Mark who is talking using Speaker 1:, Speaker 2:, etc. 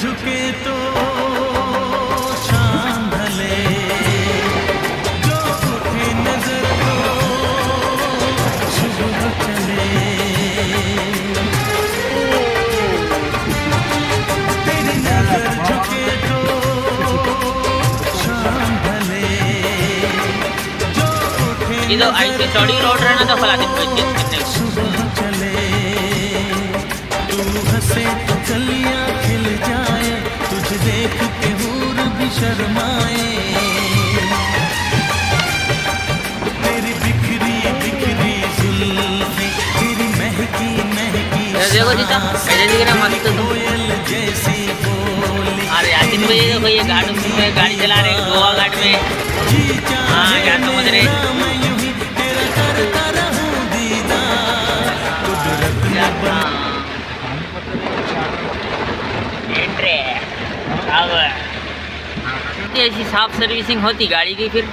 Speaker 1: झुके तो शाम ढले, जो उठे नजर तो सुबह चले। तेरी नजर झुके तो शाम ढले, जो उठे
Speaker 2: ये तो ऐसी चौड़ी रोड रहे ना तो फलाती
Speaker 1: सुबह चले। तू हंसे तो कलियां खिल जाए, तुझे देख के हूर भी शर्माए। तेरी बिखरी बिखरी जुल्फें, तेरी महकी महकी
Speaker 2: देखो जीता ऐसे दिख रहा मस्त तुम।
Speaker 1: कोयल जैसी बोली।
Speaker 2: अरे यासिन भाई देखो ये घाट में गाड़ी चला रहे गोवा घाट में।
Speaker 1: जी
Speaker 2: हाँ क्या समझ रहे
Speaker 1: मैं यूं ही तेरा करता रहूं दीदार, कुदरत ने
Speaker 2: अब ऐसी साफ सर्विसिंग होती गाड़ी की फिर